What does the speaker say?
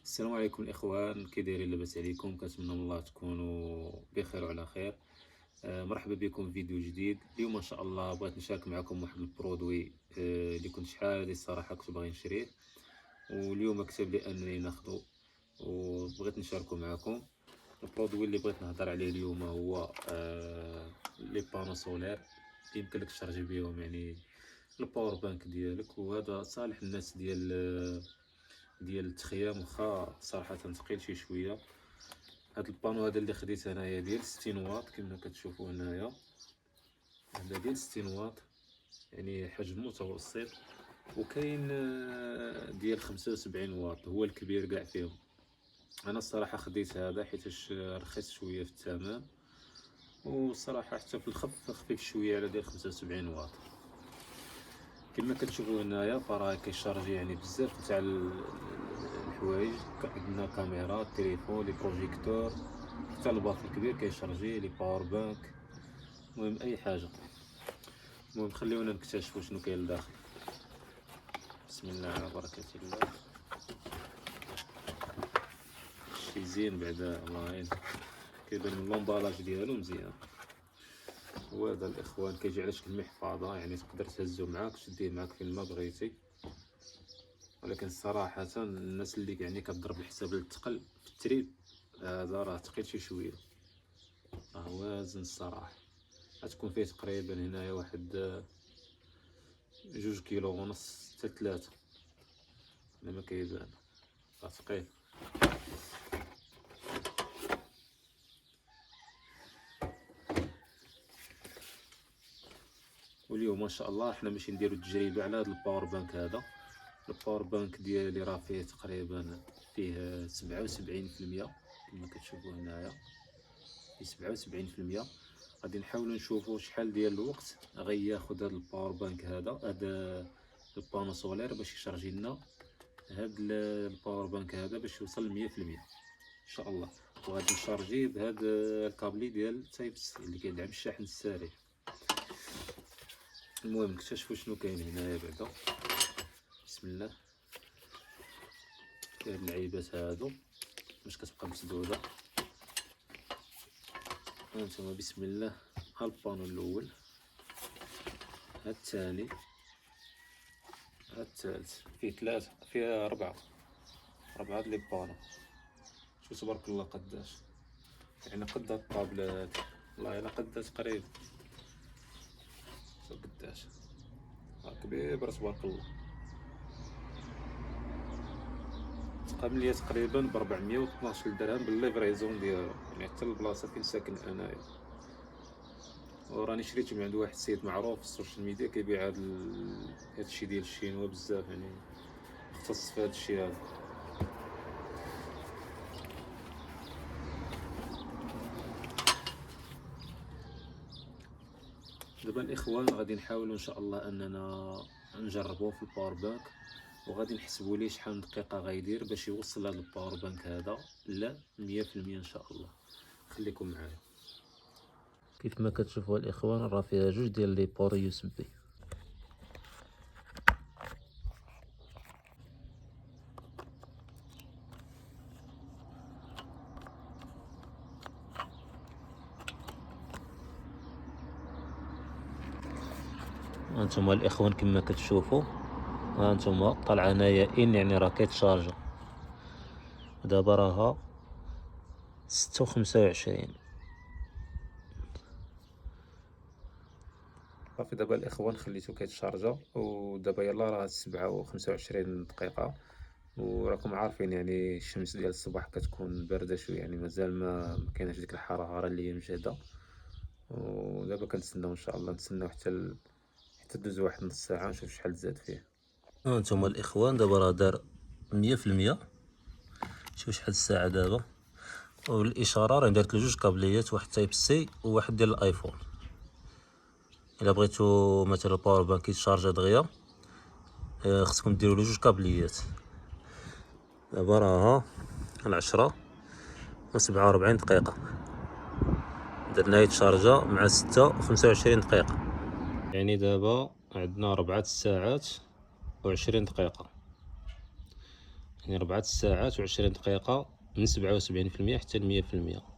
السلام عليكم الاخوان، كي دايرين؟ لاباس عليكم؟ كنتمنى من الله تكونوا بخير وعلى خير. مرحبا بكم في فيديو جديد. اليوم ان شاء الله بغيت نشارك معكم واحد البرودوي اللي كنت شحال هادي الصراحه كنت باغي نشريه، واليوم كتب لي انني ناخذه وبغيت نشاركه معكم. البرودوي اللي بغيت نهضر عليه اليوم هو لي بانو سولير اللي يمكن لك تشارجي بهم، يعني الباور بانك ديالك. وهذا صالح الناس ديال التخييم، واخا صراحه ثقيل شي شويه. هاد البانو هذا اللي خديت انايا ديال 60 واط كما كتشوفوا هنايا، هذا ديال 60 واط يعني حجم متوسط. وكاين ديال 75 واط هو الكبير كاع فيهم. انا الصراحه خديت هذا حيتاش رخيص شويه في الثمن، والصراحه حتى في الخف خفيف شويه على ديال 75 واط. كما كتشوفوا هنايا فراه كيشارجي يعني بزاف تاع الحوايج. عندنا كاميرا، تليفون، لي بروجيكتور، حتى الباف الكبير كيشارجي، لي باور بانك، المهم اي حاجه. المهم خليونا نكتشفوا شنو كاين لداخل. بسم الله على بركه الله. شي زين بعدا، الله يعين. كيبان من لومبالاج ديالو مزيان. وهذا الاخوان كيجي على شكل محفظه، يعني تقدر تهزو معاك تشديه معاك فين ما بغيتي. ولكن صراحه الناس اللي يعني كضرب الحساب للثقل في التريب، هذا راه ثقيل شي شويه، راه وازن الصراحه. غتكون فيه تقريبا هنايا واحد 2 كيلو ونص حتى 3 على ما كيبان، راه ثقيل. واليوم ما شاء الله حنا ماشي نديرو تجربه على هذا الباور بانك هذا. الباور بانك ديالي راه فيه تقريبا فيه 77%، كما كتشوفوا هنايا فيه 77%. غادي نحاولوا نشوفوا شحال ديال الوقت غياخد هذا الباور بانك هذا البانو سولير باش يشارجي لنا هاد الباور بانك هذا باش يوصل ل 100% ان شاء الله. وغادي نشارجيه بهذا الكابلي ديال تايب سي اللي كيدعم الشاحن السريع. المهم نكتشفوا شنو كاين هنايا بعدا. بسم الله. هاد اللعيبات هادو باش كتبقى مسدوده. هانتوما بسم الله. ها البانو الاول، ها الثاني، ها الثالث. فيه 3، فيه 4 لي بانو. شو تبارك الله قداش، يعني قد هاد الطابلات، والله الا قدها تقريبا. شوف قداش كبير تبارك الله. تقام ليا تقريبا ب 412 درهم بالليفريزون ديالو، يعني حتى البلاصه فين ساكن انايا. وراني شريته من عند واحد السيد معروف في السوشيال ميديا كيبيع هادشي ديال الشينوا بزاف، يعني مختص في هادشي هذا. دابا الاخوان غادي نحاولوا ان شاء الله اننا نجربوه في الباور بانك، وغادي نحسبوا ليه شحال دقيقه غيدير باش يوصل هذا الباور بانك هذا ل 100% ان شاء الله. خليكم معايا. كيف ما كتشوفوا الاخوان راه فيها 2 ديال لي بور يو اس بي. هانتوما الاخوان كما كتشوفوا، هانتوما طالعه هنايا ان يعني راه كيتشارجا. دابا راها 6 و25. صافي دابا الاخوان خليتو كيتشارجا، ودابا يلا راه 7 و25 دقيقة. وراكم عارفين يعني الشمس ديال الصباح كتكون باردة شوية، يعني مازال ما كايناش ديك الحرارة اللي هي مجهدة. ودابا كنتسناو ان شاء الله، نتسناو حتى دوز واحد نص ساعة نشوف شحال زاد فيه. هانتوما الاخوان دابا راه دار 100%. شوف شحال الساعة دابا. والاشارة راه درت له 2 كابليات، واحد تايب سي وواحد ديال الايفون. الا بغيتو مثلا الباور بانك يتشارجا دغيا، خصكم ديروا له 2 كابليات. دابا راها 10 و47 دقيقة، درنا يتشارجا مع 6 و25 دقيقة، يعني دابا عندنا 4 ساعات و20 دقيقة. يعني 4 ساعات و20 دقيقة من 77% حتى ل100%.